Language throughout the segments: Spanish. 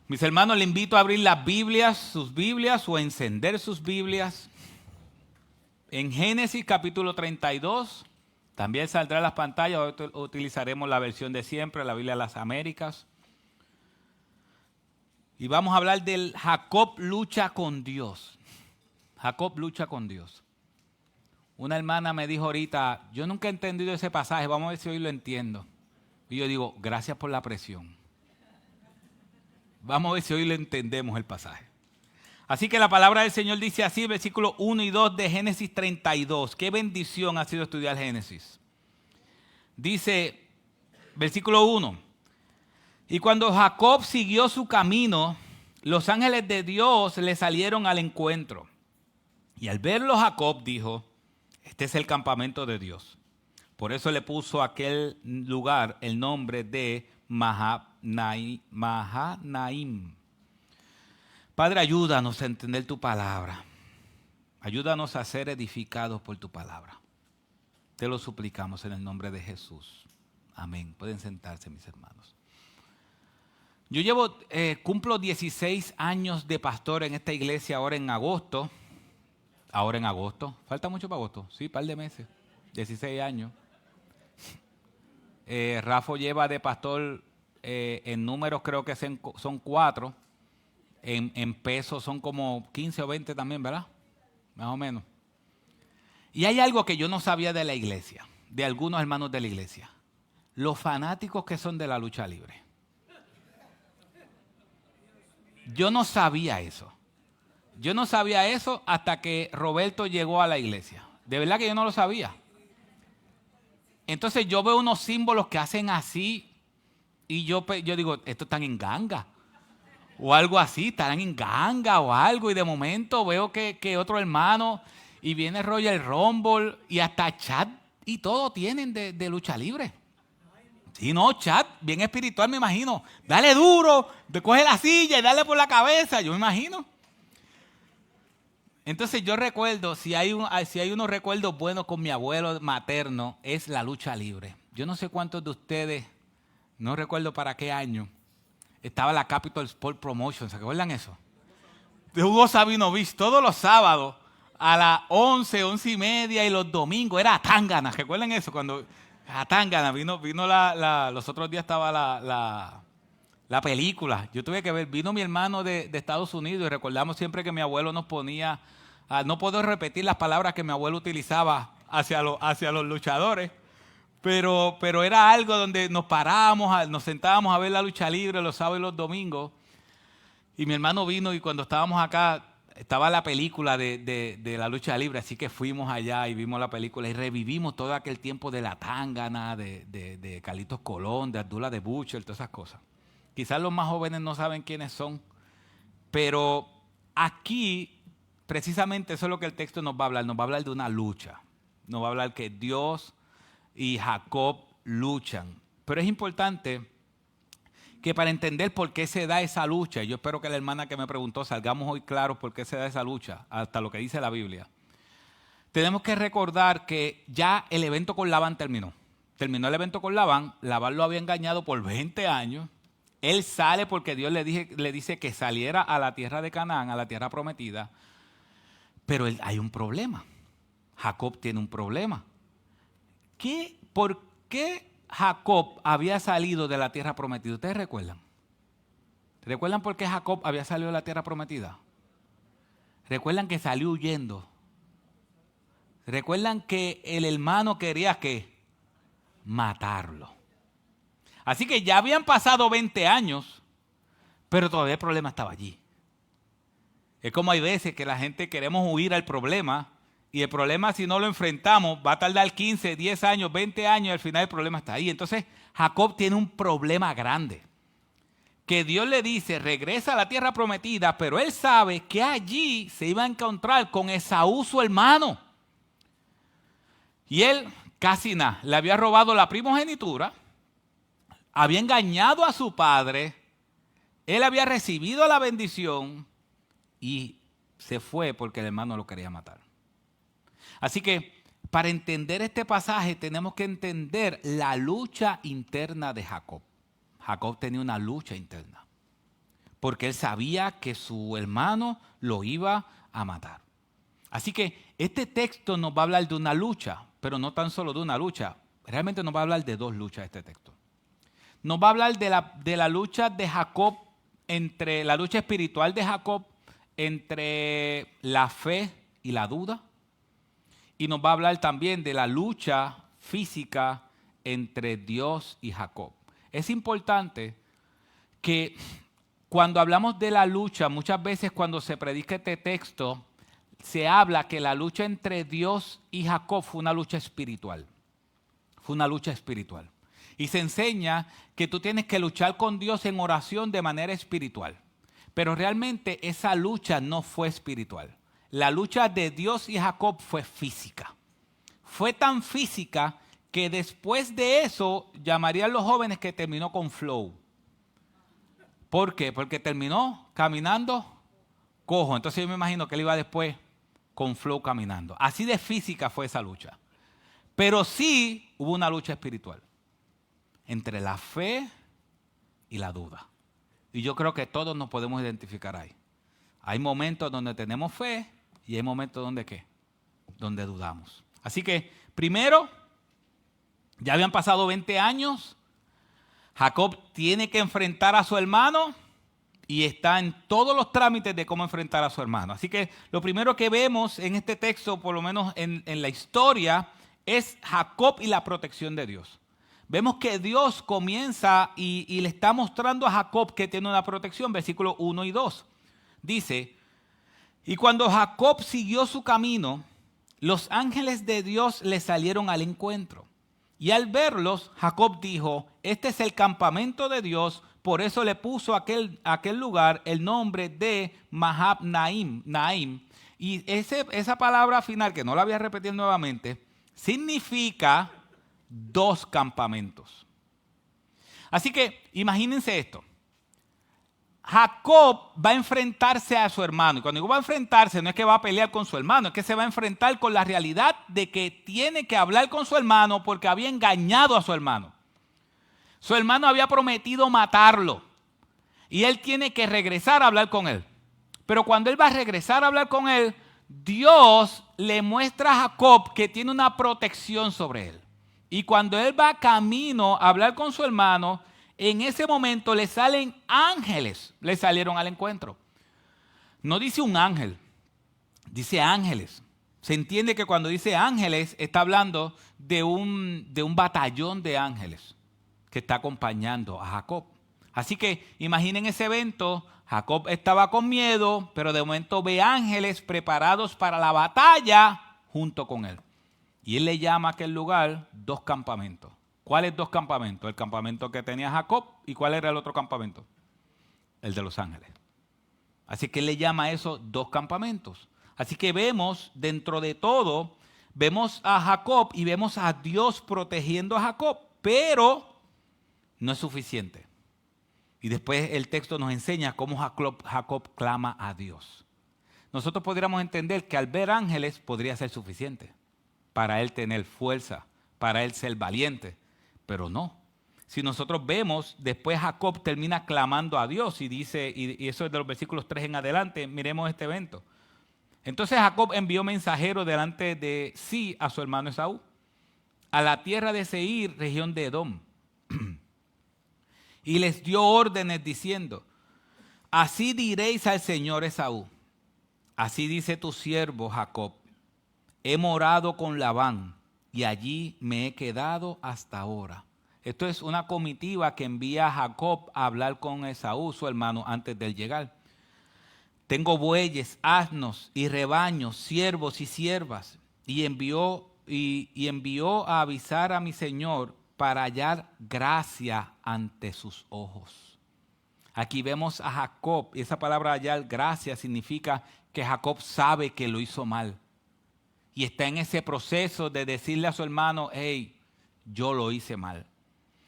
Mis hermanos, les invito a abrir las Biblias, sus Biblias o a encender sus Biblias. En Génesis capítulo 32, también saldrá en las pantallas, hoy utilizaremos la versión de siempre, la Biblia de las Américas. Y vamos a hablar del Jacob lucha con Dios. Jacob lucha con Dios. Una hermana me dijo ahorita, yo nunca he entendido ese pasaje, vamos a ver si hoy lo entiendo. Y yo digo, gracias por la presión. Vamos a ver si hoy lo entendemos el pasaje. Así que la palabra del Señor dice así, versículos 1 y 2 de Génesis 32. Qué bendición ha sido estudiar Génesis. Dice, versículo 1. Y cuando Jacob siguió su camino, los ángeles de Dios le salieron al encuentro. Y al verlo Jacob dijo, este es el campamento de Dios. Por eso le puso a aquel lugar el nombre de Mahanaim. Padre, ayúdanos a entender tu palabra. Ayúdanos a ser edificados por tu palabra. Te lo suplicamos en el nombre de Jesús. Amén. Pueden sentarse, mis hermanos. Yo cumplo 16 años de pastor en esta iglesia ahora en agosto. Falta mucho para agosto. Sí, un par de meses. 16 años. Rafa lleva de pastor en números creo que son 4. En pesos son como 15 o 20 también, ¿verdad? Más o menos. Y hay algo que yo no sabía de la iglesia, de algunos hermanos de la iglesia. Los fanáticos que son de la lucha libre. Yo no sabía eso. Yo no sabía eso hasta que Roberto llegó a la iglesia. De verdad que yo no lo sabía. Entonces yo veo unos símbolos que hacen así y yo digo, estos están en ganga. O algo así, estarán en ganga o algo. Y de momento veo que otro hermano y viene Royal Rumble y hasta chat y todo tienen de lucha libre. Sí, no, chat, bien espiritual me imagino. Dale duro, te coge la silla y dale por la cabeza, yo me imagino. Entonces yo recuerdo, si hay unos recuerdos buenos con mi abuelo materno, es la lucha libre. Yo no sé cuántos de ustedes, no recuerdo para qué año, estaba la Capital Sport Promotion, ¿se acuerdan eso? De Hugo Sabinovich, todos los sábados a las 11:30 y los domingos, era Tangana, ¿recuerdan eso? Cuando a Tangana vino los otros días estaba la película, yo tuve que ver, vino mi hermano de Estados Unidos y recordamos siempre que mi abuelo nos ponía, no puedo repetir las palabras que mi abuelo utilizaba hacia los luchadores, pero era algo donde nos parábamos, nos sentábamos a ver la lucha libre los sábados y los domingos, y mi hermano vino y cuando estábamos acá, estaba la película de la lucha libre, así que fuimos allá y vimos la película y revivimos todo aquel tiempo de la Tangana, de Carlitos Colón, de Abdullah de Butcher, todas esas cosas. Quizás los más jóvenes no saben quiénes son, pero aquí precisamente eso es lo que el texto nos va a hablar. Nos va a hablar de una lucha. Nos va a hablar que Dios y Jacob luchan. Pero es importante que para entender por qué se da esa lucha, y yo espero que la hermana que me preguntó salgamos hoy claros por qué se da esa lucha, hasta lo que dice la Biblia. Tenemos que recordar que ya el evento con Labán terminó. Terminó el evento con Labán. Labán lo había engañado por 20 años. Él sale porque Dios le dice que saliera a la tierra de Canaán, a la tierra prometida. Pero hay un problema. Jacob tiene un problema. ¿Por qué Jacob había salido de la tierra prometida? ¿Ustedes recuerdan? ¿Recuerdan por qué Jacob había salido de la tierra prometida? ¿Recuerdan que salió huyendo? ¿Recuerdan que el hermano quería que matarlo? Así que ya habían pasado 20 años, pero todavía el problema estaba allí. Es como hay veces que la gente queremos huir al problema y el problema si no lo enfrentamos va a tardar 15, 10 años, 20 años y al final el problema está ahí. Entonces Jacob tiene un problema grande. Que Dios le dice, regresa a la tierra prometida, pero él sabe que allí se iba a encontrar con Esaú, su hermano. Y él casi nada, le había robado la primogenitura, había engañado a su padre, él había recibido la bendición y se fue porque el hermano lo quería matar. Así que para entender este pasaje tenemos que entender la lucha interna de Jacob. Jacob tenía una lucha interna. porque él sabía que su hermano lo iba a matar. Así que este texto nos va a hablar de una lucha, pero no tan solo de una lucha. Realmente nos va a hablar de dos luchas este texto. Nos va a hablar de la lucha de Jacob, entre la lucha espiritual de Jacob, entre la fe y la duda. Y nos va a hablar también de la lucha física entre Dios y Jacob. Es importante que cuando hablamos de la lucha, muchas veces cuando se predica este texto, se habla que la lucha entre Dios y Jacob fue una lucha espiritual. Fue una lucha espiritual. Y se enseña que tú tienes que luchar con Dios en oración de manera espiritual. Pero realmente esa lucha no fue espiritual. La lucha de Dios y Jacob fue física. Fue tan física que después de eso llamarían los jóvenes que terminó con flow. ¿Por qué? Porque terminó caminando cojo. Entonces yo me imagino que él iba después con flow caminando. Así de física fue esa lucha. Pero sí hubo una lucha espiritual entre la fe y la duda. Y yo creo que todos nos podemos identificar ahí. Hay momentos donde tenemos fe y hay momentos donde ¿qué? Donde dudamos. Así que primero, ya habían pasado 20 años. Jacob tiene que enfrentar a su hermano y está en todos los trámites de cómo enfrentar a su hermano. Así que lo primero que vemos en este texto, por lo menos en la historia, es Jacob y la protección de Dios. Vemos que Dios comienza y le está mostrando a Jacob que tiene una protección, versículos 1 y 2. Dice, y cuando Jacob siguió su camino, los ángeles de Dios le salieron al encuentro. Y al verlos, Jacob dijo, este es el campamento de Dios, por eso le puso a aquel lugar el nombre de Mahab-Naim. Y esa palabra final, que no la voy a repetir nuevamente, significa 2 campamentos. Así que imagínense esto. Jacob va a enfrentarse a su hermano. Y cuando digo va a enfrentarse, no es que va a pelear con su hermano, es que se va a enfrentar con la realidad de que tiene que hablar con su hermano porque había engañado a su hermano. Su hermano había prometido matarlo. Y él tiene que regresar a hablar con él. Pero cuando él va a regresar a hablar con él, Dios le muestra a Jacob que tiene una protección sobre él. Y cuando él va camino a hablar con su hermano, en ese momento le salen ángeles, le salieron al encuentro. No dice un ángel, dice ángeles. Se entiende que cuando dice ángeles está hablando de un batallón de ángeles que está acompañando a Jacob. Así que imaginen ese evento, Jacob estaba con miedo, pero de momento ve ángeles preparados para la batalla junto con él. Y él le llama a aquel lugar 2 campamentos. ¿Cuáles 2 campamentos? El campamento que tenía Jacob. ¿Y cuál era el otro campamento? El de los ángeles. Así que él le llama a eso 2 campamentos. Así que vemos, dentro de todo, vemos a Jacob y vemos a Dios protegiendo a Jacob. Pero no es suficiente. Y después el texto nos enseña cómo Jacob clama a Dios. Nosotros podríamos entender que al ver ángeles podría ser suficiente para él tener fuerza, para él ser valiente. Pero no. Si nosotros vemos, después Jacob termina clamando a Dios y dice, y eso es de los versículos 3 en adelante, miremos este evento. Entonces Jacob envió mensajeros delante de sí a su hermano Esaú, a la tierra de Seir, región de Edom. Y les dio órdenes diciendo, así diréis al Señor Esaú, así dice tu siervo Jacob, he morado con Labán y allí me he quedado hasta ahora. Esto es una comitiva que envía a Jacob a hablar con Esaú, su hermano, antes de él llegar. Tengo bueyes, asnos y rebaños, siervos y siervas. Y envió a avisar a mi señor para hallar gracia ante sus ojos. Aquí vemos a Jacob, y esa palabra hallar gracia significa que Jacob sabe que lo hizo mal. Y está en ese proceso de decirle a su hermano, hey, yo lo hice mal.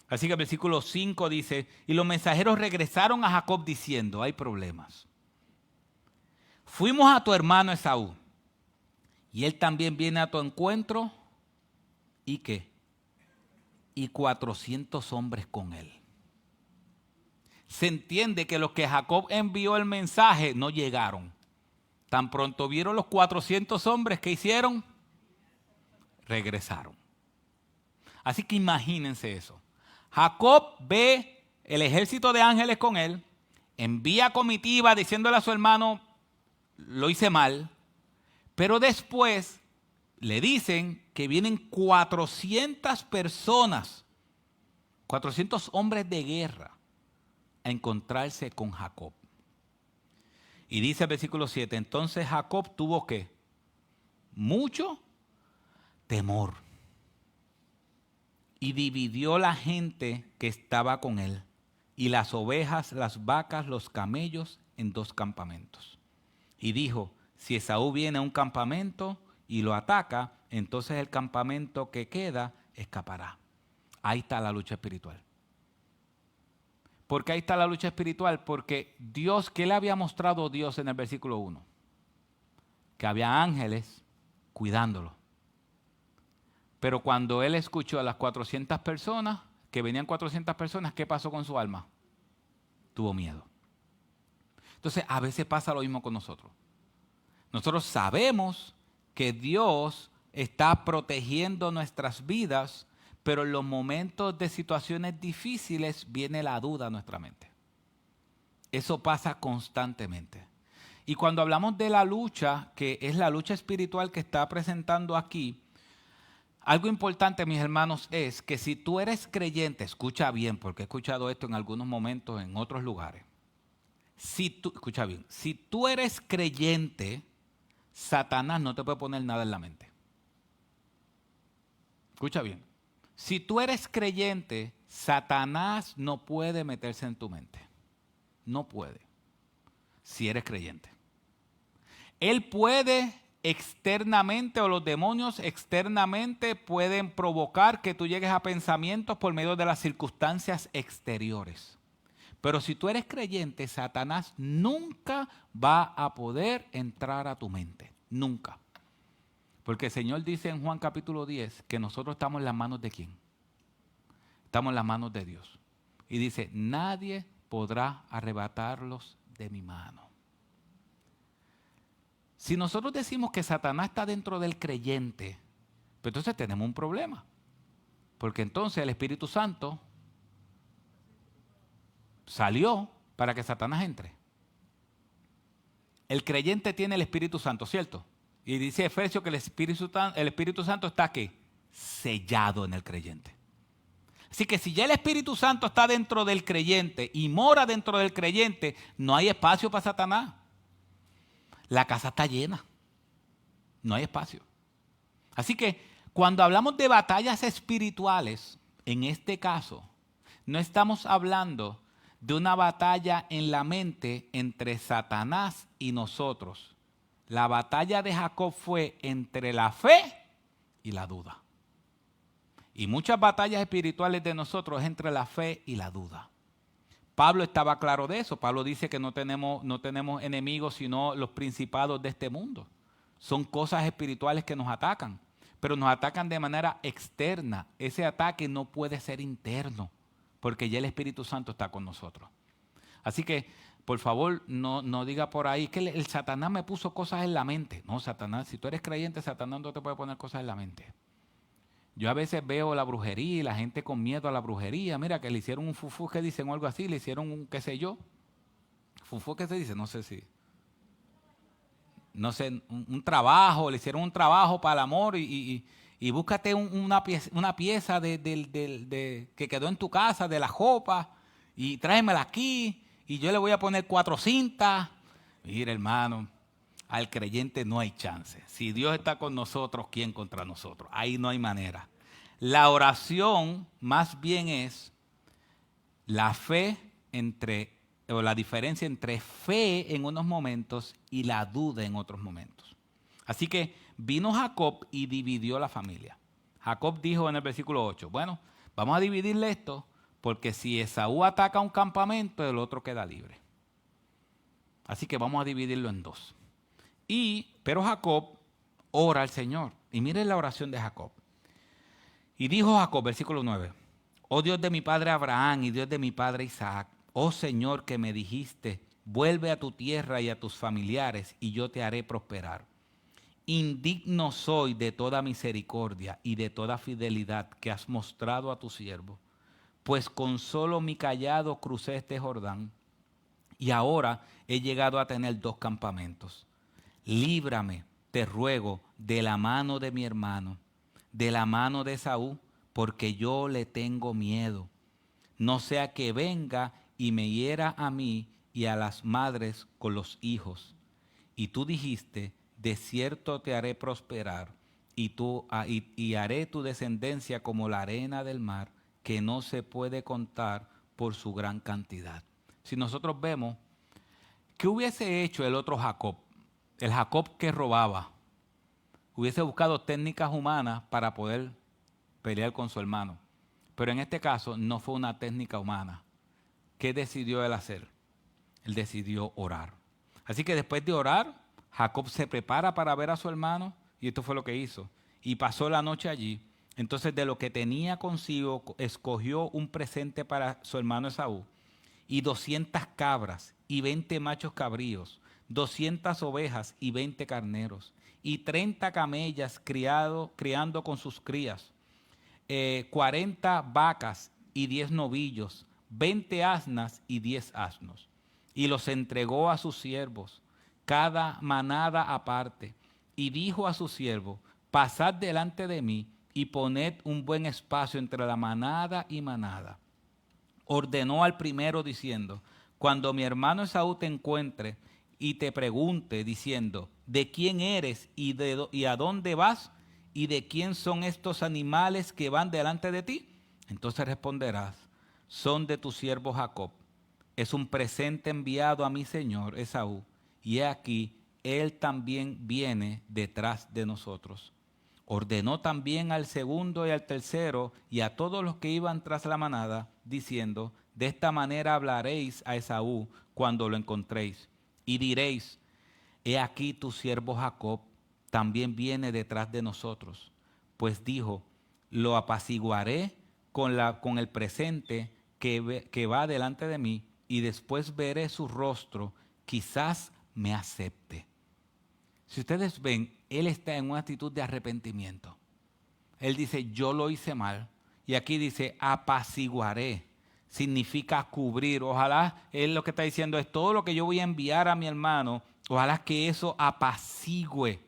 Así que el versículo 5 dice, y los mensajeros regresaron a Jacob diciendo, hay problemas. Fuimos a tu hermano Esaú, y él también viene a tu encuentro, ¿y qué? Y 400 hombres con él. se entiende que los que Jacob envió el mensaje no llegaron. Tan pronto vieron los 400 hombres, ¿qué hicieron? Regresaron. Así que imagínense eso. Jacob ve el ejército de ángeles con él, envía comitiva diciéndole a su hermano, lo hice mal, pero después le dicen que vienen 400 personas, 400 hombres de guerra a encontrarse con Jacob. Y dice el versículo 7, entonces Jacob tuvo ¿qué? Mucho temor. Y dividió la gente que estaba con él, y las ovejas, las vacas, los camellos en 2 campamentos. Y dijo, si Esaú viene a un campamento y lo ataca, entonces el campamento que queda escapará. Ahí está la lucha espiritual. ¿Por qué ahí está la lucha espiritual? Porque Dios, ¿qué le había mostrado Dios en el versículo 1? Que había ángeles cuidándolo. Pero cuando él escuchó a las 400 personas, que venían 400 personas, ¿qué pasó con su alma? Tuvo miedo. Entonces, a veces pasa lo mismo con nosotros. Nosotros sabemos que Dios está protegiendo nuestras vidas, pero en los momentos de situaciones difíciles viene la duda a nuestra mente. Eso pasa constantemente. Y cuando hablamos de la lucha, que es la lucha espiritual que está presentando aquí, algo importante, mis hermanos, es que si tú eres creyente, escucha bien, porque he escuchado esto en algunos momentos en otros lugares. Escucha bien, si tú eres creyente, Satanás no te puede poner nada en la mente. Escucha bien. Si tú eres creyente, Satanás no puede meterse en tu mente. No puede. Si eres creyente. Él puede externamente, o los demonios externamente pueden provocar que tú llegues a pensamientos por medio de las circunstancias exteriores. Pero si tú eres creyente, Satanás nunca va a poder entrar a tu mente. Nunca. Porque el Señor dice en Juan capítulo 10 que nosotros estamos en las manos ¿de quién? Estamos en las manos de Dios. Y dice, nadie podrá arrebatarlos de mi mano. Si nosotros decimos que Satanás está dentro del creyente, pues entonces tenemos un problema. Porque entonces el Espíritu Santo salió para que Satanás entre. El creyente tiene el Espíritu Santo, ¿cierto? Y dice Efesios que el Espíritu Santo está ¿qué? Sellado en el creyente. Así que si ya el Espíritu Santo está dentro del creyente y mora dentro del creyente, no hay espacio para Satanás. La casa está llena. No hay espacio. Así que cuando hablamos de batallas espirituales, en este caso, no estamos hablando de una batalla en la mente entre Satanás y nosotros. La batalla de Jacob fue entre la fe y la duda. Y muchas batallas espirituales de nosotros es entre la fe y la duda. Pablo estaba claro de eso. Pablo dice que no tenemos enemigos sino los principados de este mundo. Son cosas espirituales que nos atacan, pero nos atacan de manera externa. Ese ataque no puede ser interno, porque ya el Espíritu Santo está con nosotros. Así que, por favor, no diga por ahí que el Satanás me puso cosas en la mente. No, Satanás, si tú eres creyente, Satanás no te puede poner cosas en la mente. Yo a veces veo la brujería y la gente con miedo a la brujería. Mira, que le hicieron un fufú, que dicen o algo así, le hicieron un qué sé yo. ¿Fufú qué se dice? No sé si. No sé, un trabajo, le hicieron un trabajo para el amor y búscate una pieza que quedó en tu casa de la jopa y tráemela aquí y yo le voy a poner 4 cintas. Mira, hermano, al creyente no hay chance. Si Dios está con nosotros, ¿quién contra nosotros? Ahí no hay manera. La oración más bien es la fe o la diferencia entre fe en unos momentos y la duda en otros momentos. Así que vino Jacob y dividió la familia. Jacob dijo en el versículo 8, bueno, vamos a dividirle esto porque si Esaú ataca un campamento, el otro queda libre. Así que vamos a dividirlo en 2. Pero Jacob ora al Señor. Y miren la oración de Jacob. Y dijo Jacob, versículo 9, oh Dios de mi padre Abraham y Dios de mi padre Isaac, Oh Señor, que me dijiste, vuelve a tu tierra y a tus familiares, y yo te haré prosperar. Indigno soy de toda misericordia y de toda fidelidad que has mostrado a tu siervo, pues con solo mi cayado crucé este Jordán, y ahora he llegado a tener 2 campamentos. Líbrame, te ruego, de la mano de mi hermano, de la mano de Esaú, porque yo le tengo miedo. No sea que venga y me hiera a mí y a las madres con los hijos. Y tú dijiste, de cierto te haré prosperar, y haré tu descendencia como la arena del mar, que no se puede contar por su gran cantidad. Si nosotros vemos, ¿qué hubiese hecho el otro Jacob? El Jacob que robaba. Hubiese buscado técnicas humanas para poder pelear con su hermano. Pero en este caso no fue una técnica humana. ¿Qué decidió él hacer? Él decidió orar. Así que después de orar, Jacob se prepara para ver a su hermano, y esto fue lo que hizo. Y pasó la noche allí. Entonces de lo que tenía consigo, escogió un presente para su hermano Esaú, y 200 cabras y 20 machos cabríos, 200 ovejas y 20 carneros, y 30 camellas criando con sus crías, 40 vacas y 10 novillos, 20 asnas y 10 asnos. Y los entregó a sus siervos, cada manada aparte. Y dijo a su siervo, pasad delante de mí y poned un buen espacio entre la manada y manada. Ordenó al primero diciendo, cuando mi hermano Esaú te encuentre y te pregunte diciendo, ¿de quién eres y a dónde vas? ¿Y de quién son estos animales que van delante de ti? Entonces responderás, son de tu siervo Jacob. Es un presente enviado a mi señor Esaú, y he aquí, él también viene detrás de nosotros. Ordenó también al segundo y al tercero y a todos los que iban tras la manada, diciendo, de esta manera hablaréis a Esaú cuando lo encontréis, y diréis, he aquí tu siervo Jacob también viene detrás de nosotros. Pues dijo, lo apaciguaré con el presente que va delante de mí, y después veré su rostro, quizás me acepte. Si ustedes ven, él está en una actitud de arrepentimiento. Él dice, yo lo hice mal. Y aquí dice, apaciguaré. Significa cubrir. Ojalá, él lo que está diciendo es, todo lo que yo voy a enviar a mi hermano, ojalá que eso apacigüe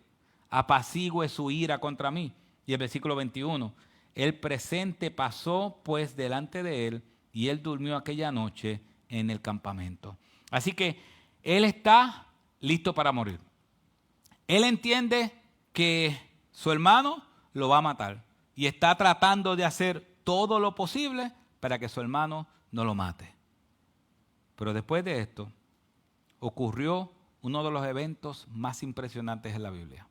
su ira contra mí. Y el versículo 21, el presente pasó pues delante de él, y él durmió aquella noche en el campamento. Así que él está listo para morir. Él entiende que su hermano lo va a matar y está tratando de hacer todo lo posible para que su hermano no lo mate. Pero después de esto ocurrió uno de los eventos más impresionantes en la Biblia.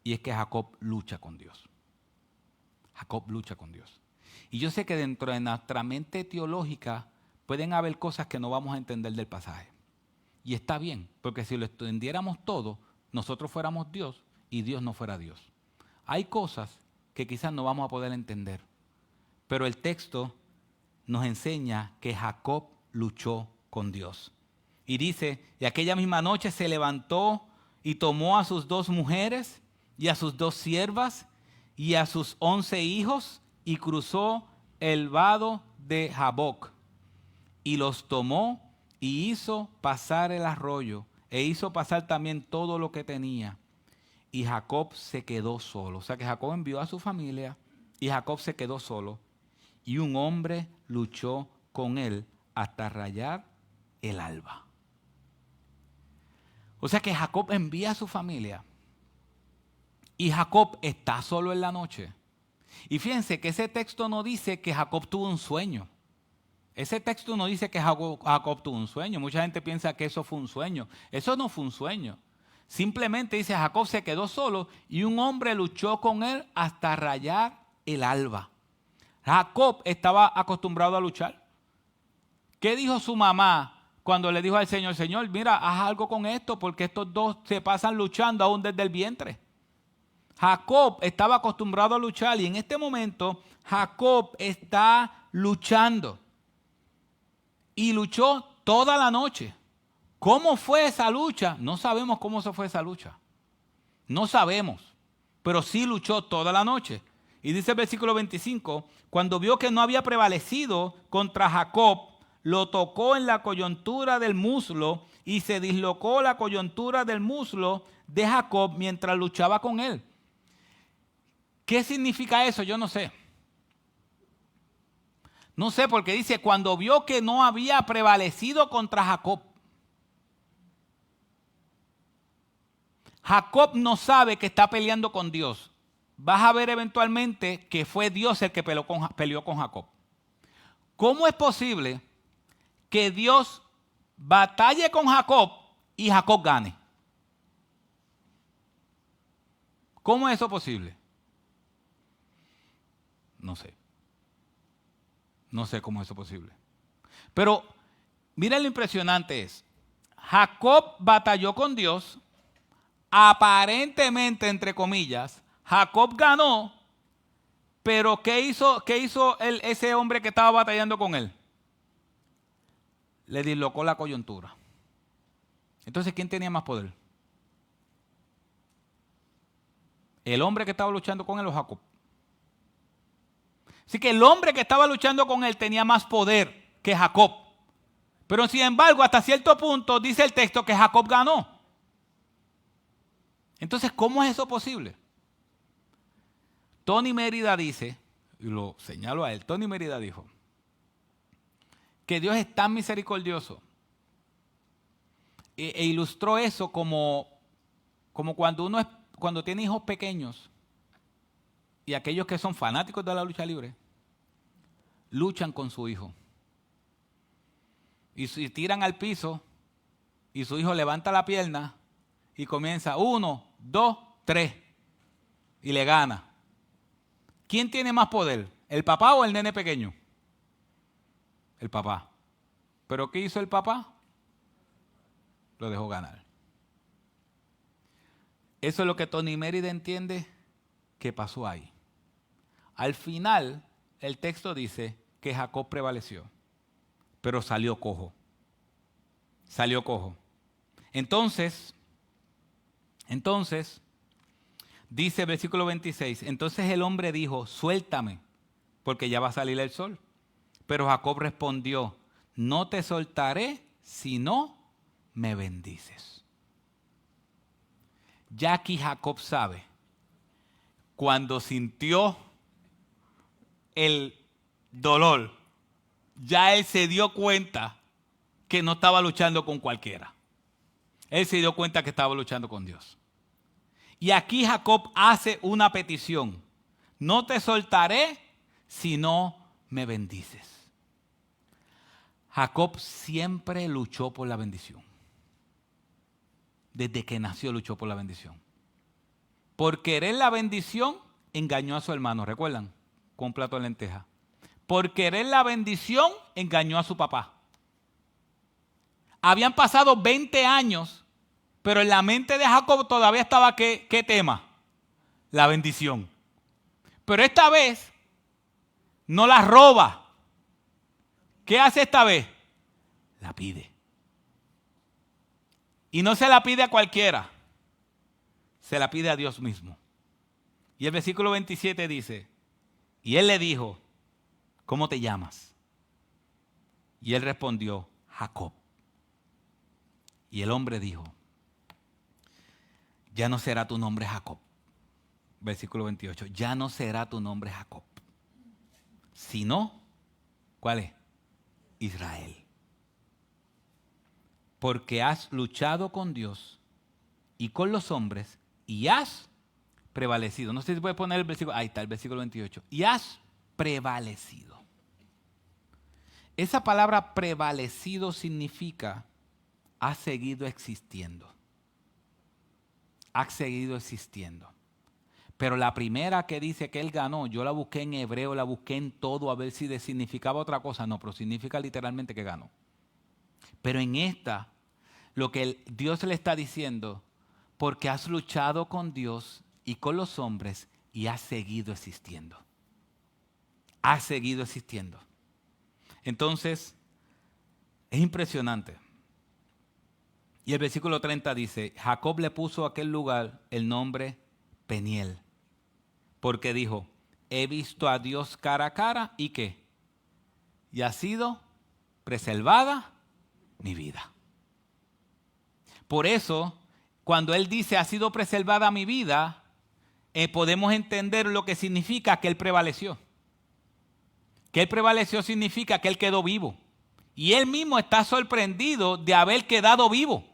Y es que Jacob lucha con Dios. Jacob lucha con Dios. Y yo sé que dentro de nuestra mente teológica pueden haber cosas que no vamos a entender del pasaje. Y está bien, porque si lo entendiéramos todo, nosotros fuéramos Dios y Dios no fuera Dios. Hay cosas que quizás no vamos a poder entender, pero el texto nos enseña que Jacob luchó con Dios. Y dice, y aquella misma noche se levantó y tomó a sus 2 mujeres y a sus 2 siervas y a sus 11 hijos y cruzó el vado de Jaboc y los tomó y hizo pasar el arroyo e hizo pasar también todo lo que tenía. Y Jacob se quedó solo. O sea que Jacob envió a su familia y Jacob se quedó solo. Y un hombre luchó con él hasta rayar el alba. O sea que Jacob envía a su familia y Jacob está solo en la noche. Y fíjense que ese texto no dice que Jacob tuvo un sueño. Ese texto no dice que Jacob tuvo un sueño. Mucha gente piensa que eso fue un sueño. Eso no fue un sueño. Simplemente dice Jacob se quedó solo y un hombre luchó con él hasta rayar el alba. Jacob estaba acostumbrado a luchar. ¿Qué dijo su mamá cuando le dijo al Señor, Señor, mira, haz algo con esto porque estos 2 se pasan luchando aún desde el vientre? Jacob estaba acostumbrado a luchar y en este momento Jacob está luchando. y luchó toda la noche. ¿Cómo fue esa lucha? No sabemos cómo se fue esa lucha. No sabemos, pero sí luchó toda la noche. Y dice el versículo 25, cuando vio que no había prevalecido contra Jacob, lo tocó en la coyuntura del muslo y se dislocó la coyuntura del muslo de Jacob mientras luchaba con él. ¿Qué significa eso? Yo no sé. No sé, porque dice, cuando vio que no había prevalecido contra Jacob. Jacob no sabe que está peleando con Dios. Vas a ver eventualmente que fue Dios el que peleó con Jacob. ¿Cómo es posible que Dios batalle con Jacob y Jacob gane? ¿Cómo es eso posible? No sé. No sé cómo es eso posible. Pero mira lo impresionante es. Jacob batalló con Dios. Aparentemente, entre comillas, Jacob ganó. Pero ¿qué hizo ese hombre que estaba batallando con él? Le dislocó la coyuntura. Entonces, ¿quién tenía más poder? ¿El hombre que estaba luchando con él o Jacob? Así que el hombre que estaba luchando con él tenía más poder que Jacob. Pero sin embargo, hasta cierto punto dice el texto que Jacob ganó. Entonces, ¿cómo es eso posible? Tony Mérida dice, y lo señalo a él, Tony Mérida dijo que Dios es tan misericordioso e ilustró eso como cuando tiene hijos pequeños y aquellos que son fanáticos de la lucha libre luchan con su hijo y si tiran al piso y su hijo levanta la pierna y comienza 1, 2, 3 y le gana. ¿Quién tiene más poder? ¿El papá o el nene pequeño? El papá. ¿Pero qué hizo el papá? Lo dejó ganar. Eso es lo que Tony Mérida entiende que pasó ahí. Al final, el texto dice que Jacob prevaleció, pero salió cojo. Salió cojo. Entonces, dice el versículo 26, entonces el hombre dijo, suéltame, porque ya va a salir el sol. Pero Jacob respondió, no te soltaré si no me bendices. Ya aquí Jacob sabe, cuando sintió el dolor, ya él se dio cuenta que no estaba luchando con cualquiera. Él se dio cuenta que estaba luchando con Dios. Y aquí Jacob hace una petición. No te soltaré si no me bendices. Jacob siempre luchó por la bendición. Desde que nació luchó por la bendición. Por querer la bendición, engañó a su hermano. ¿Recuerdan? Con un plato de lenteja. Por querer la bendición, engañó a su papá. Habían pasado 20 años, pero en la mente de Jacob todavía estaba ¿qué tema? La bendición. Pero esta vez no la roba. ¿Qué hace esta vez? La pide. Y no se la pide a cualquiera. Se la pide a Dios mismo. Y el versículo 27 dice, y él le dijo, ¿cómo te llamas? Y él respondió, Jacob. Y el hombre dijo, ya no será tu nombre Jacob. Versículo 28, ya no será tu nombre Jacob, sino, ¿cuál es? Israel. Porque has luchado con Dios y con los hombres y has prevalecido. No sé si puede poner el versículo, ahí está el versículo 28. Y has prevalecido. Esa palabra prevalecido significa ha seguido existiendo. Ha seguido existiendo. Pero la primera que dice que él ganó, yo la busqué en hebreo, la busqué en todo a ver si significaba otra cosa. No, pero significa literalmente que ganó. Pero en esta, lo que Dios le está diciendo, porque has luchado con Dios y con los hombres y has seguido existiendo. Has seguido existiendo. Entonces, Es impresionante. Y el versículo 30 dice, Jacob le puso a aquel lugar el nombre Peniel, porque dijo, he visto a Dios cara a cara, ¿y qué? Y ha sido preservada mi vida. Por eso, cuando él dice, ha sido preservada mi vida, podemos entender lo que significa que él prevaleció. Que él prevaleció significa que él quedó vivo. Y él mismo está sorprendido de haber quedado vivo.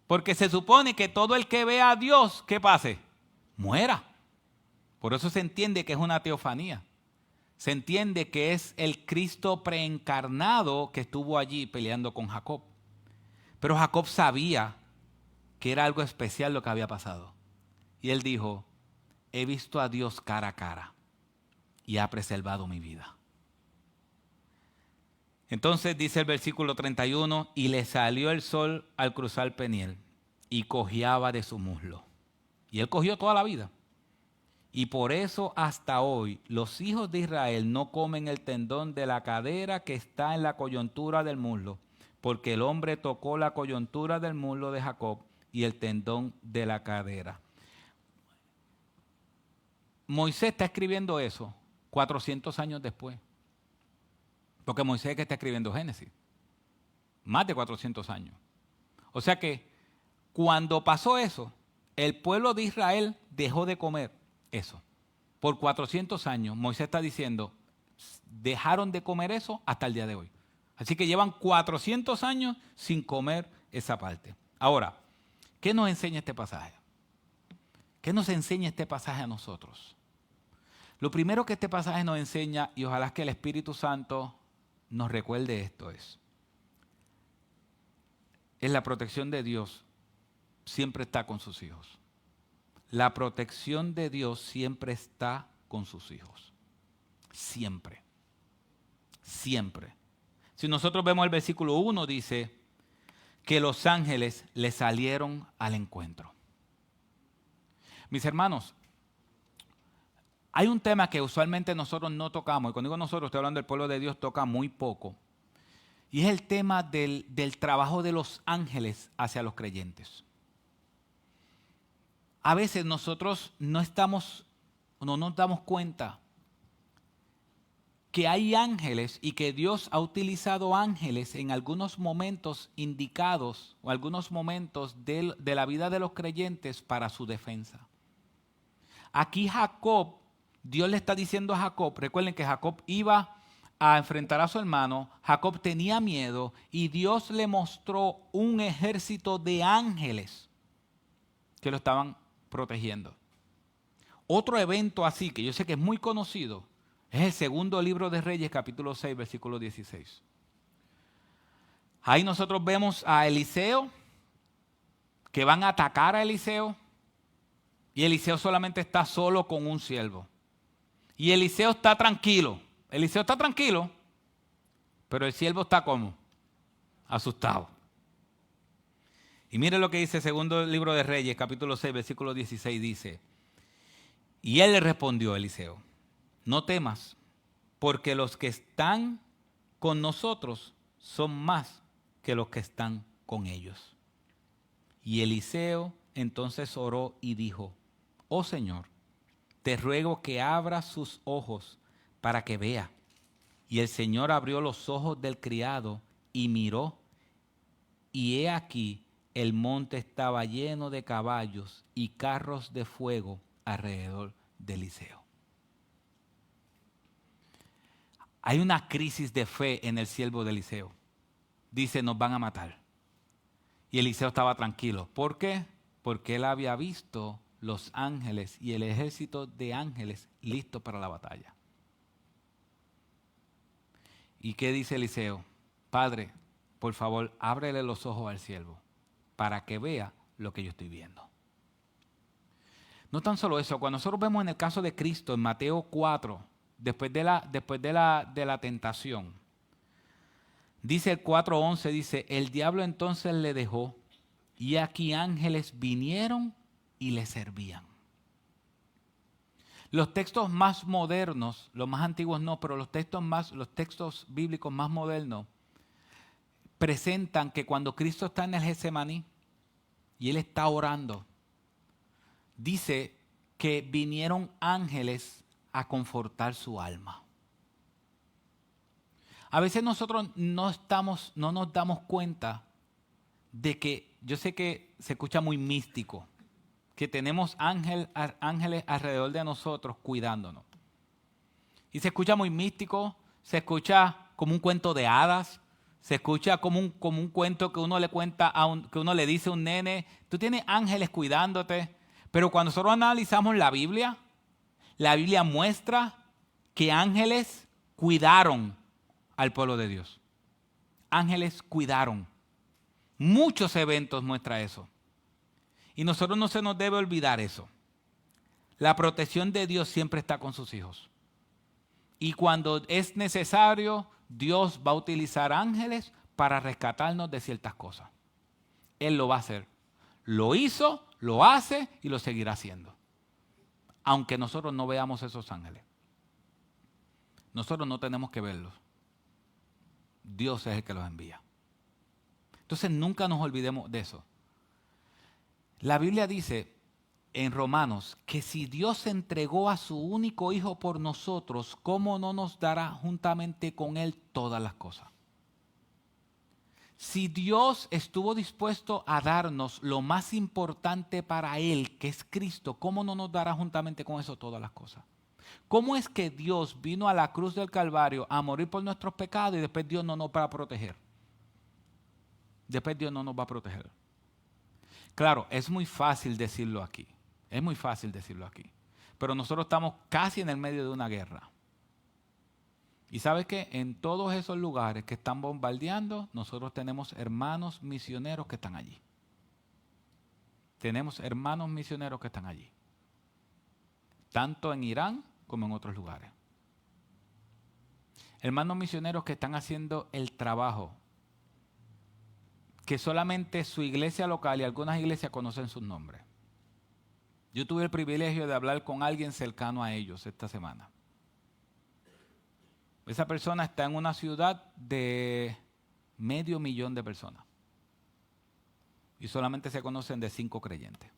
Porque se supone que todo el que vea a Dios, ¿qué pase? Muera. Por eso se entiende que es una teofanía. Se entiende que es el Cristo preencarnado que estuvo allí peleando con Jacob. Pero Jacob sabía que era algo especial lo que había pasado. Y él dijo, he visto a Dios cara a cara y ha preservado mi vida. Entonces dice el versículo 31, y le salió el sol al cruzar Peniel y cojeaba de su muslo. Y él cogió toda la vida. Y por eso hasta hoy los hijos de Israel no comen el tendón de la cadera que está en la coyuntura del muslo, porque el hombre tocó la coyuntura del muslo de Jacob y el tendón de la cadera. Moisés está escribiendo eso 400 años después. Porque Moisés es el que está escribiendo Génesis. Más de 400 años. O sea que cuando pasó eso, el pueblo de Israel dejó de comer eso. Por 400 años, Moisés está diciendo, dejaron de comer eso hasta el día de hoy. Así que llevan 400 años sin comer esa parte. Ahora, ¿qué nos enseña este pasaje? ¿Qué nos enseña este pasaje a nosotros? Lo primero que este pasaje nos enseña, y ojalá que el Espíritu Santo nos recuerde esto, es la protección de Dios siempre está con sus hijos. La protección de Dios siempre está con sus hijos. Siempre. Siempre. Si nosotros vemos el versículo 1, dice que los ángeles le salieron al encuentro. Mis hermanos, hay un tema que usualmente nosotros no tocamos, y cuando digo nosotros, estoy hablando del pueblo de Dios, toca muy poco, y es el tema del trabajo de los ángeles hacia los creyentes. A veces nosotros no nos damos cuenta que hay ángeles y que Dios ha utilizado ángeles en algunos momentos indicados o algunos momentos de la vida de los creyentes para su defensa. Aquí Jacob, Dios le está diciendo a Jacob, recuerden que Jacob iba a enfrentar a su hermano, Jacob tenía miedo y Dios le mostró un ejército de ángeles que lo estaban protegiendo. Otro evento así, que yo sé que es muy conocido, es el segundo libro de Reyes, capítulo 6, versículo 16. Ahí nosotros vemos a Eliseo, que van a atacar a Eliseo, y Eliseo solamente está solo con un siervo. Y Eliseo está tranquilo. Eliseo está tranquilo, pero el siervo está como asustado. Y mire lo que dice el segundo libro de Reyes, capítulo 6, versículo 16, dice, y él le respondió a Eliseo, no temas, porque los que están con nosotros son más que los que están con ellos. Y Eliseo entonces oró y dijo, oh Señor, te ruego que abras sus ojos para que vea. Y el Señor abrió los ojos del criado y miró, y he aquí el monte estaba lleno de caballos y carros de fuego alrededor de Eliseo. Hay una crisis de fe en el siervo de Eliseo. Dice, nos van a matar. Y Eliseo estaba tranquilo. ¿Por qué? Porque él había visto los ángeles y el ejército de ángeles listos para la batalla. ¿Y qué dice Eliseo? Padre, por favor, ábrele los ojos al siervo para que vea lo que yo estoy viendo. No tan solo eso, cuando nosotros vemos en el caso de Cristo, en Mateo 4, después de la tentación, dice el 4:11, dice, el diablo entonces le dejó, y aquí ángeles vinieron y le servían. Los textos más modernos, los más antiguos no, pero los textos bíblicos más modernos, presentan que cuando Cristo está en el Getsemaní y Él está orando, dice que vinieron ángeles a confortar su alma. A veces nosotros no nos damos cuenta de que, yo sé que se escucha muy místico, que tenemos ángeles alrededor de nosotros cuidándonos. Y se escucha muy místico, se escucha como un cuento de hadas, se escucha como un cuento que uno le cuenta que uno le dice a un nene, tú tienes ángeles cuidándote. Pero cuando nosotros analizamos la Biblia muestra que ángeles cuidaron al pueblo de Dios. Ángeles cuidaron. Muchos eventos muestran eso. Y nosotros no se nos debe olvidar eso. La protección de Dios siempre está con sus hijos. Y cuando es necesario, Dios va a utilizar ángeles para rescatarnos de ciertas cosas. Él lo va a hacer. Lo hizo, lo hace y lo seguirá haciendo. Aunque nosotros no veamos esos ángeles. Nosotros no tenemos que verlos. Dios es el que los envía. Entonces nunca nos olvidemos de eso. La Biblia dice en Romanos que si Dios entregó a su único Hijo por nosotros, ¿cómo no nos dará juntamente con Él todas las cosas? Si Dios estuvo dispuesto a darnos lo más importante para Él, que es Cristo, ¿cómo no nos dará juntamente con eso todas las cosas? ¿Cómo es que Dios vino a la cruz del Calvario a morir por nuestros pecados y después Dios no nos va a proteger? Después Dios no nos va a proteger. Claro, es muy fácil decirlo aquí. Es muy fácil decirlo aquí. Pero nosotros estamos casi en el medio de una guerra. Y ¿sabes qué? En todos esos lugares que están bombardeando, nosotros tenemos hermanos misioneros que están allí. Tenemos hermanos misioneros que están allí. Tanto en Irán como en otros lugares. Hermanos misioneros que están haciendo el trabajo que solamente su iglesia local y algunas iglesias conocen sus nombres. Yo tuve el privilegio de hablar con alguien cercano a ellos esta semana. Esa persona está en una ciudad de 500,000 de personas. Y solamente se conocen de 5 creyentes.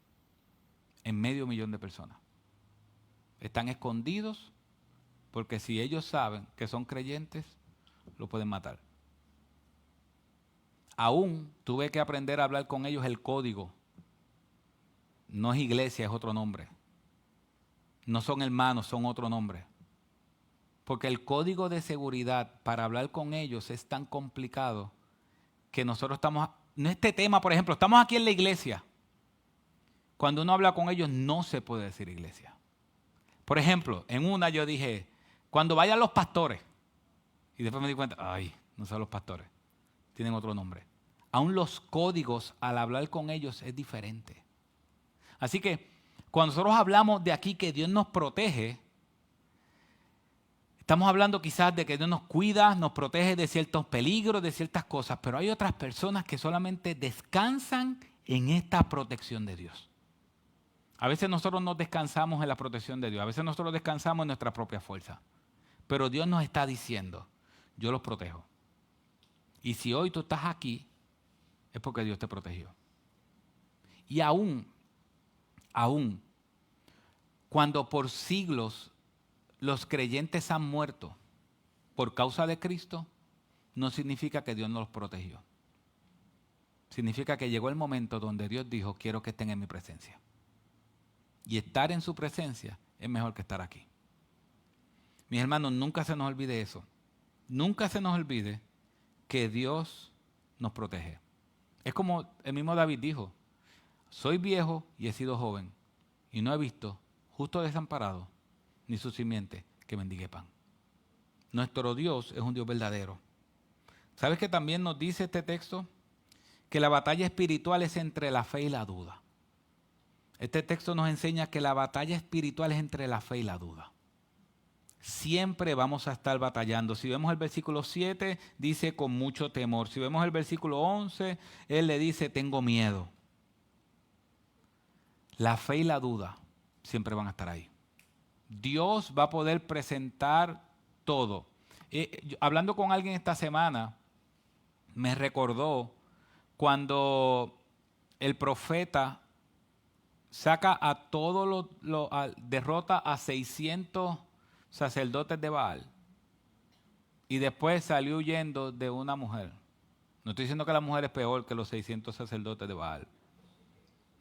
En 500,000 de personas. Están escondidos porque si ellos saben que son creyentes, lo pueden matar. Aún tuve que aprender a hablar con ellos el código. No es iglesia, es otro nombre. No son hermanos, son otro nombre. Porque el código de seguridad para hablar con ellos es tan complicado que nosotros estamos, no este tema, por ejemplo, estamos aquí en la iglesia. Cuando uno habla con ellos no se puede decir iglesia. Por ejemplo, en una yo dije, cuando vayan los pastores, y después me di cuenta, ay, no son los pastores, tienen otro nombre. Aún los códigos al hablar con ellos es diferente. Así que cuando nosotros hablamos de aquí que Dios nos protege, estamos hablando quizás de que Dios nos cuida, nos protege de ciertos peligros, de ciertas cosas, pero hay otras personas que solamente descansan en esta protección de Dios. A veces nosotros no descansamos en la protección de Dios, a veces nosotros descansamos en nuestra propia fuerza. Pero Dios nos está diciendo, yo los protejo. Y si hoy tú estás aquí, es porque Dios te protegió. Y aún, cuando por siglos los creyentes han muerto por causa de Cristo, no significa que Dios no los protegió. Significa que llegó el momento donde Dios dijo, quiero que estén en mi presencia. Y estar en su presencia es mejor que estar aquí. Mis hermanos, nunca se nos olvide eso. Nunca se nos olvide que Dios nos protege. Es como el mismo David dijo, soy viejo y he sido joven y no he visto justo desamparado ni su simiente que mendigue pan. Nuestro Dios es un Dios verdadero. ¿Sabes qué también nos dice este texto? Que la batalla espiritual es entre la fe y la duda. Este texto nos enseña que la batalla espiritual es entre la fe y la duda. Siempre vamos a estar batallando. Si vemos el versículo 7, dice con mucho temor. Si vemos el versículo 11, él le dice, tengo miedo. La fe y la duda siempre van a estar ahí. Dios va a poder presentar todo. Hablando con alguien esta semana, me recordó cuando el profeta saca a todos derrota a 600 sacerdotes de Baal y después salió huyendo de una mujer. No estoy diciendo que la mujer es peor que los 600 sacerdotes de Baal.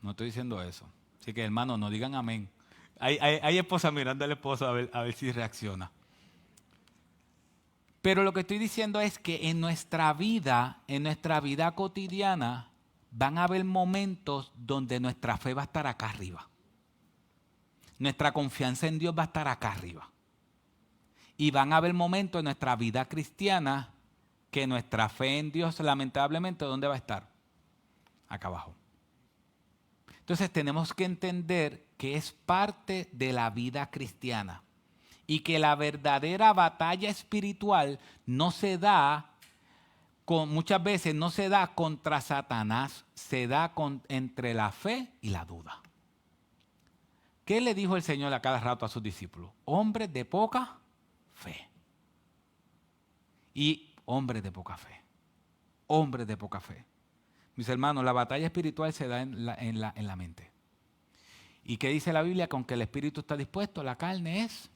No estoy diciendo eso. Así que, hermanos, no digan amén. Hay esposa mirando al esposo a ver si reacciona. Pero lo que estoy diciendo es que en nuestra vida cotidiana, van a haber momentos donde nuestra fe va a estar acá arriba. Nuestra confianza en Dios va a estar acá arriba. Y van a haber momentos en nuestra vida cristiana que nuestra fe en Dios, lamentablemente, ¿dónde va a estar? Acá abajo. Entonces tenemos que entender que es parte de la vida cristiana y que la verdadera batalla espiritual no se da, muchas veces no se da contra Satanás, se da entre la fe y la duda. ¿Qué le dijo el Señor a cada rato a sus discípulos? Hombres de poca fe. Y hombres de poca fe. Hombres de poca fe. Mis hermanos, la batalla espiritual se da en la mente. ¿Y qué dice la Biblia? Que aunque el espíritu está dispuesto, la carne es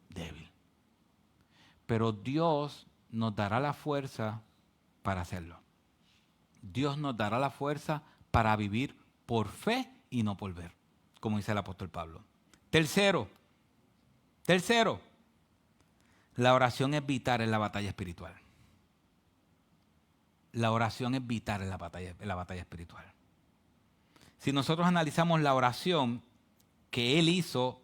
débil. Pero Dios nos dará la fuerza para hacerlo. Dios nos dará la fuerza para vivir por fe y no por ver, como dice el apóstol Pablo. Tercero, la oración es vital en la batalla espiritual. La oración es vital en la batalla espiritual. Si nosotros analizamos la oración que él hizo,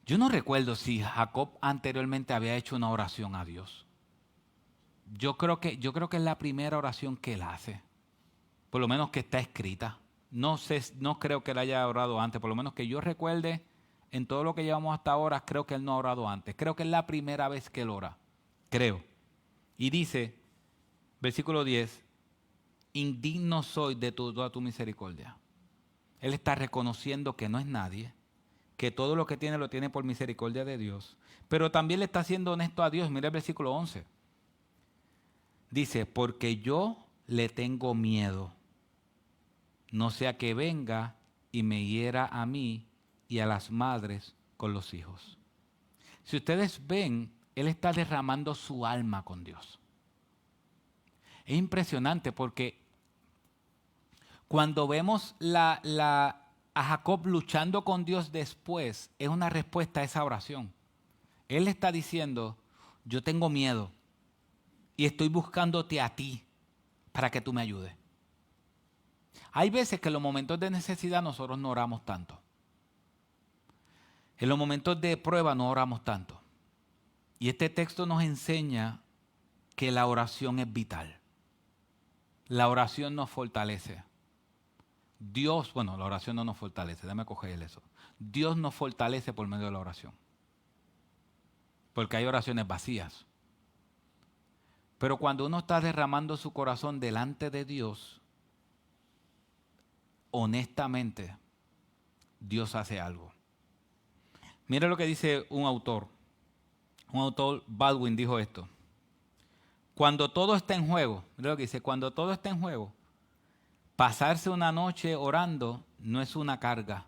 yo no recuerdo si Jacob anteriormente había hecho una oración a Dios. Yo creo que es la primera oración que él hace, por lo menos que está escrita. No creo que él haya orado antes, por lo menos que yo recuerde, en todo lo que llevamos hasta ahora, creo que él no ha orado antes. Creo que es la primera vez que él ora, creo. Y dice, versículo 10, indigno soy de toda tu misericordia. Él está reconociendo que no es nadie, que todo lo que tiene lo tiene por misericordia de Dios, pero también le está siendo honesto a Dios. Mira el versículo 11. Dice, porque yo le tengo miedo, no sea que venga y me hiera a mí y a las madres con los hijos. Si ustedes ven, él está derramando su alma con Dios. Es impresionante porque cuando vemos a Jacob luchando con Dios después, es una respuesta a esa oración. Él está diciendo, yo tengo miedo y estoy buscándote a ti para que tú me ayudes. Hay veces que en los momentos de necesidad nosotros no oramos tanto. En los momentos de prueba no oramos tanto. Y este texto nos enseña que la oración es vital. La oración nos fortalece. La oración no nos fortalece, déjame coger eso. Dios nos fortalece por medio de la oración. Porque hay oraciones vacías. Pero cuando uno está derramando su corazón delante de Dios, honestamente, Dios hace algo. Mira lo que dice un autor. Un autor, Baldwin, dijo esto. Cuando todo está en juego, mira lo que dice, cuando todo está en juego, pasarse una noche orando no es una carga,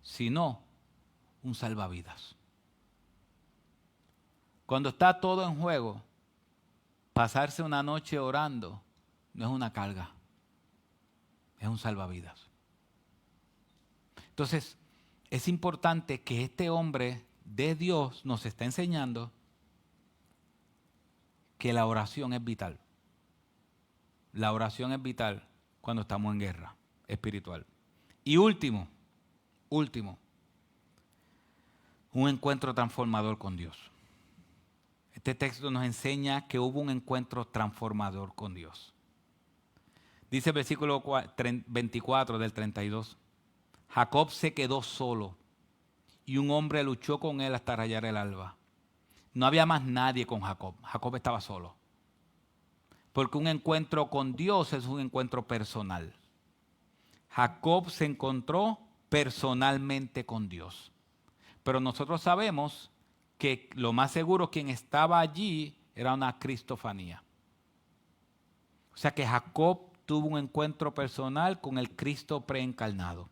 sino un salvavidas. Cuando está todo en juego, pasarse una noche orando no es una carga, es un salvavidas. Entonces, es importante que este hombre de Dios nos está enseñando que la oración es vital. La oración es vital cuando estamos en guerra espiritual. Y último, un encuentro transformador con Dios. Este texto nos enseña que hubo un encuentro transformador con Dios. Dice el versículo 24 del 32. Jacob se quedó solo y un hombre luchó con él hasta rayar el alba. No había más nadie con Jacob. Jacob estaba solo. Porque un encuentro con Dios es un encuentro personal. Jacob se encontró personalmente con Dios. Pero nosotros sabemos que lo más seguro quien estaba allí era una cristofanía. O sea que Jacob tuvo un encuentro personal con el Cristo preencarnado.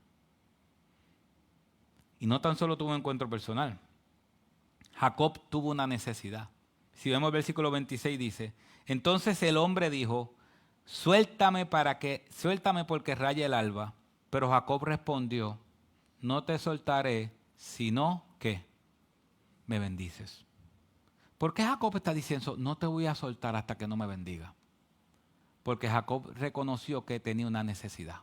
Y no tan solo tuvo un encuentro personal. Jacob tuvo una necesidad. Si vemos el versículo 26 dice, entonces el hombre dijo, suéltame porque raye el alba. Pero Jacob respondió, no te soltaré, sino que me bendices. ¿Por qué Jacob está diciendo, no te voy a soltar hasta que no me bendiga? Porque Jacob reconoció que tenía una necesidad.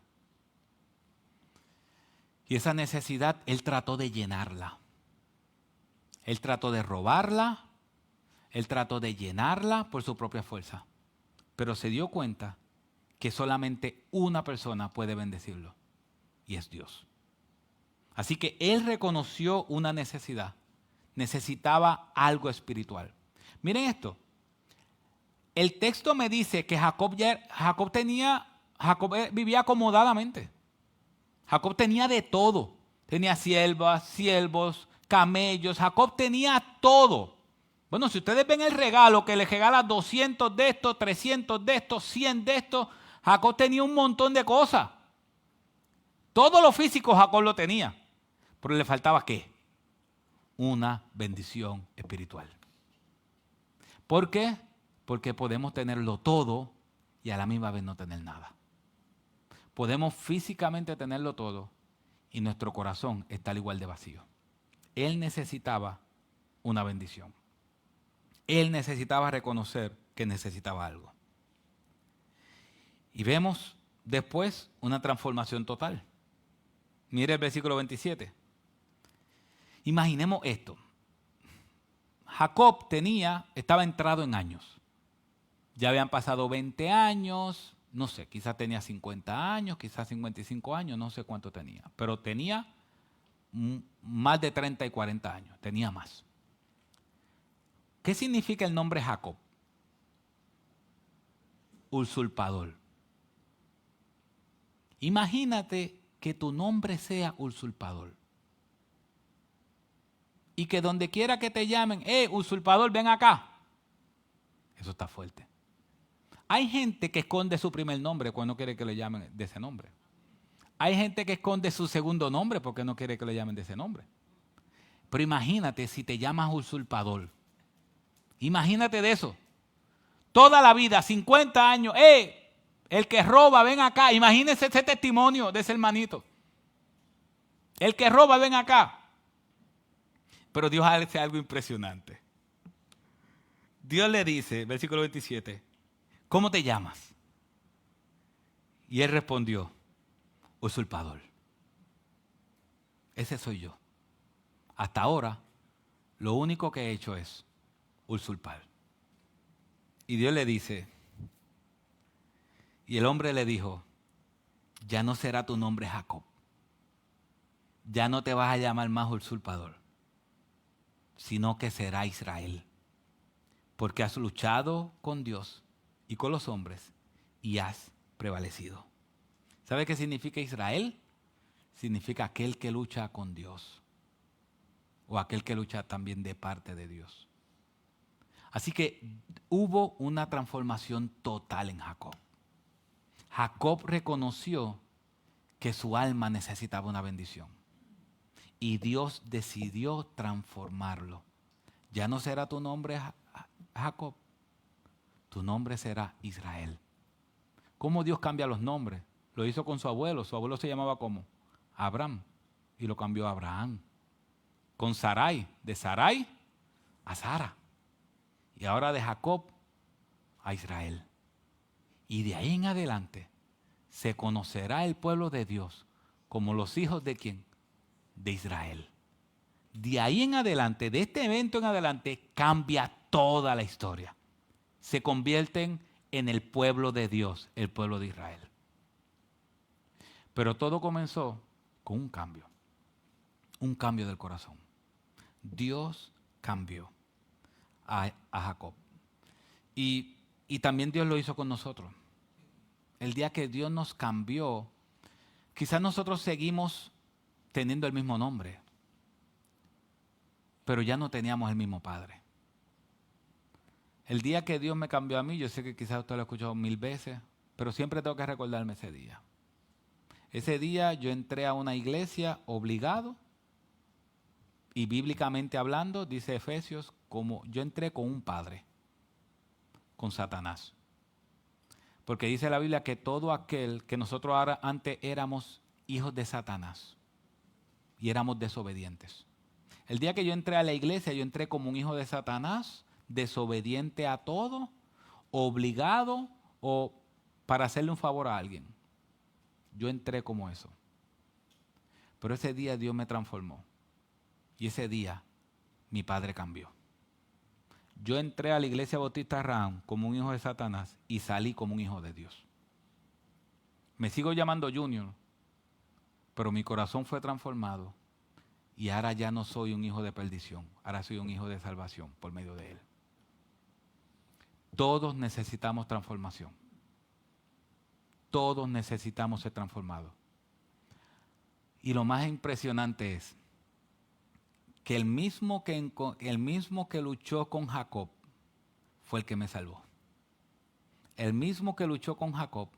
Y esa necesidad él trató de llenarla. Él trató de robarla, él trató de llenarla por su propia fuerza. Pero se dio cuenta que solamente una persona puede bendecirlo, y es Dios. Así que él reconoció una necesidad. Necesitaba algo espiritual. Miren esto. El texto me dice que Jacob vivía acomodadamente. Jacob tenía de todo. Tenía siervos, camellos. Jacob tenía todo. Bueno, si ustedes ven el regalo que le regala 200 de estos, 300 de estos, 100 de estos, Jacob tenía un montón de cosas. Todo lo físico Jacob lo tenía. Pero le faltaba ¿qué? Una bendición espiritual. ¿Por qué? Porque podemos tenerlo todo y a la misma vez no tener nada. Podemos físicamente tenerlo todo y nuestro corazón está al igual de vacío. Él necesitaba una bendición. Él necesitaba reconocer que necesitaba algo. Y vemos después una transformación total. Mire el versículo 27. Imaginemos esto. Jacob estaba entrado en años. Ya habían pasado 20 años, no sé, quizás tenía 50 años, quizás 55 años, no sé cuánto tenía. Pero tenía más de 30 y 40 años, tenía más. ¿Qué significa el nombre Jacob? Usurpador. Imagínate que tu nombre sea usurpador. Y que donde quiera que te llamen, usurpador, ven acá. Eso está fuerte. Hay gente que esconde su primer nombre cuando no quiere que le llamen de ese nombre. Hay gente que esconde su segundo nombre porque no quiere que le llamen de ese nombre. Pero imagínate si te llamas usurpador. Imagínate de eso. Toda la vida, 50 años, el que roba, ven acá. Imagínense ese testimonio de ese hermanito. El que roba, ven acá. Pero Dios hace algo impresionante. Dios le dice, versículo 27, ¿cómo te llamas? Y él respondió, usurpador. Ese soy yo. Hasta ahora, lo único que he hecho es usurpar. Y Dios le dice, y el hombre le dijo, ya no será tu nombre Jacob. Ya no te vas a llamar más usurpador, sino que será Israel. Porque has luchado con Dios y con los hombres y has prevalecido. ¿Sabe qué significa Israel? Significa aquel que lucha con Dios. O aquel que lucha también de parte de Dios. Así que hubo una transformación total en Jacob. Jacob reconoció que su alma necesitaba una bendición. Y Dios decidió transformarlo. Ya no será tu nombre Jacob, tu nombre será Israel. ¿Cómo Dios cambia los nombres? Lo hizo con su abuelo. Su abuelo se llamaba ¿cómo? Abraham. Y lo cambió a Abraham. Con Sarai. De Sarai a Sara. Y ahora de Jacob a Israel. Y de ahí en adelante se conocerá el pueblo de Dios como los hijos de ¿quién? De Israel. De ahí en adelante, de este evento en adelante, cambia toda la historia. Se convierten en el pueblo de Dios, el pueblo de Israel. Pero todo comenzó con un cambio del corazón. Dios cambió a Jacob. Y también Dios lo hizo con nosotros. El día que Dios nos cambió, quizás nosotros seguimos teniendo el mismo nombre, pero ya no teníamos el mismo Padre. El día que Dios me cambió a mí, yo sé que quizás usted lo ha escuchado 1000 veces, pero siempre tengo que recordarme ese día. Ese día yo entré a una iglesia obligado y bíblicamente hablando, dice Efesios, como yo entré con un padre, con Satanás. Porque dice la Biblia que todo aquel que nosotros ahora antes éramos hijos de Satanás y éramos desobedientes. El día que yo entré a la iglesia, yo entré como un hijo de Satanás, desobediente a todo, obligado o para hacerle un favor a alguien. Yo entré como eso. Pero ese día Dios me transformó. Y ese día mi padre cambió. Yo entré a la iglesia Bautista Ram como un hijo de Satanás y salí como un hijo de Dios. Me sigo llamando Junior, pero mi corazón fue transformado y ahora ya no soy un hijo de perdición, ahora soy un hijo de salvación por medio de Él. Todos necesitamos transformación. Todos necesitamos ser transformados. Y lo más impresionante es que el mismo que luchó con Jacob fue el que me salvó. El mismo que luchó con Jacob,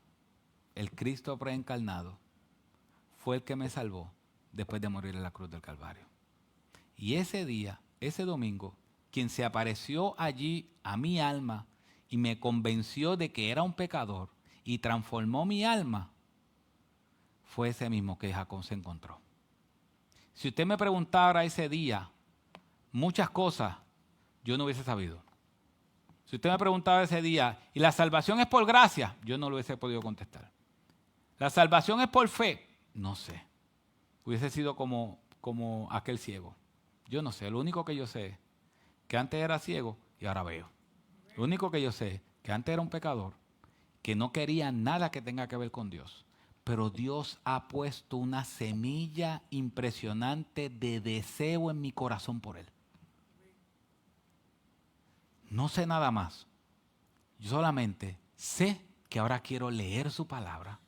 el Cristo preencarnado, fue el que me salvó después de morir en la cruz del Calvario. Y ese día, ese domingo, quien se apareció allí a mi alma y me convenció de que era un pecador y transformó mi alma, fue ese mismo que Jacob se encontró. Si usted me preguntara ese día muchas cosas, yo no hubiese sabido. Si usted me preguntaba ese día, ¿y la salvación es por gracia? Yo no lo hubiese podido contestar. ¿La salvación es por fe? No sé. Hubiese sido como aquel ciego. Yo no sé. Lo único que yo sé es que antes era ciego y ahora veo. Lo único que yo sé es que antes era un pecador, que no quería nada que tenga que ver con Dios. Pero Dios ha puesto una semilla impresionante de deseo en mi corazón por Él. No sé nada más. Yo solamente sé que ahora quiero leer su palabra,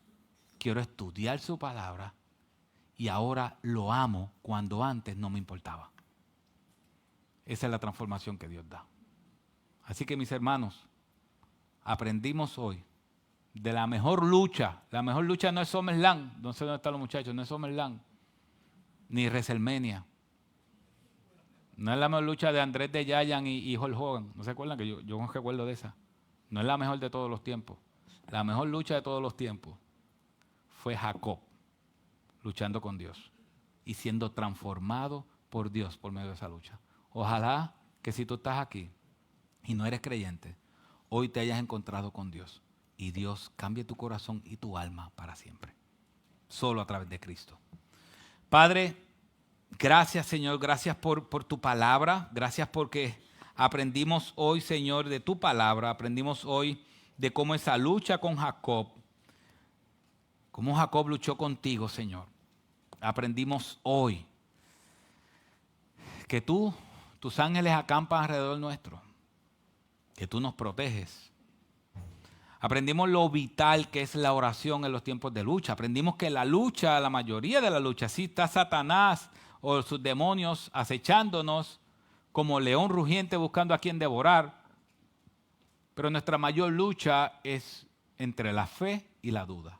quiero estudiar su palabra y ahora lo amo cuando antes no me importaba. Esa es la transformación que Dios da. Así que mis hermanos, aprendimos hoy de la mejor lucha. La mejor lucha no es SummerSlam, no sé dónde están los muchachos, no es SummerSlam, ni WrestleMania. No es la mejor lucha de Andrés de Giant y Hulk Hogan. ¿No se acuerdan? Que yo no recuerdo de esa. No es la mejor de todos los tiempos. La mejor lucha de todos los tiempos fue Jacob luchando con Dios y siendo transformado por Dios por medio de esa lucha. Ojalá que si tú estás aquí y no eres creyente, hoy te hayas encontrado con Dios y Dios cambie tu corazón y tu alma para siempre. Solo a través de Cristo. Padre, gracias, Señor, gracias por tu palabra, gracias porque aprendimos hoy, Señor, de tu palabra, aprendimos hoy de cómo esa lucha con Jacob, cómo Jacob luchó contigo, Señor. Aprendimos hoy que tus ángeles acampan alrededor nuestro, que tú nos proteges. Aprendimos lo vital que es la oración en los tiempos de lucha. Aprendimos que la lucha, la mayoría de la lucha, sí está Satanás o sus demonios acechándonos como león rugiente buscando a quien devorar. Pero nuestra mayor lucha es entre la fe y la duda.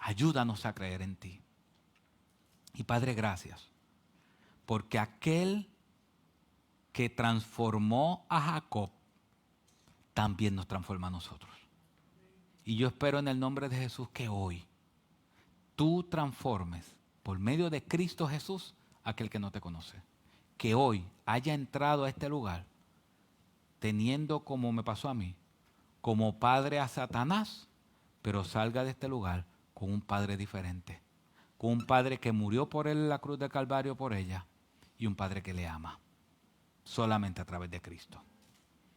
Ayúdanos a creer en ti. Y Padre, gracias, porque aquel que transformó a Jacob también nos transforma a nosotros. Y yo espero en el nombre de Jesús que hoy tú transformes por medio de Cristo Jesús a aquel que no te conoce. Que hoy haya entrado a este lugar teniendo, como me pasó a mí, como padre a Satanás, pero salga de este lugar con un padre diferente. Con un padre que murió por él en la cruz del Calvario por ella y un padre que le ama. Solamente a través de Cristo.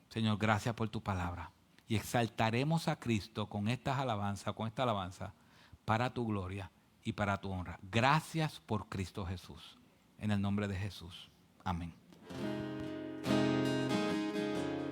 Señor, gracias por tu palabra. Y exaltaremos a Cristo con esta alabanza para tu gloria y para tu honra. Gracias por Cristo Jesús. En el nombre de Jesús. Amén.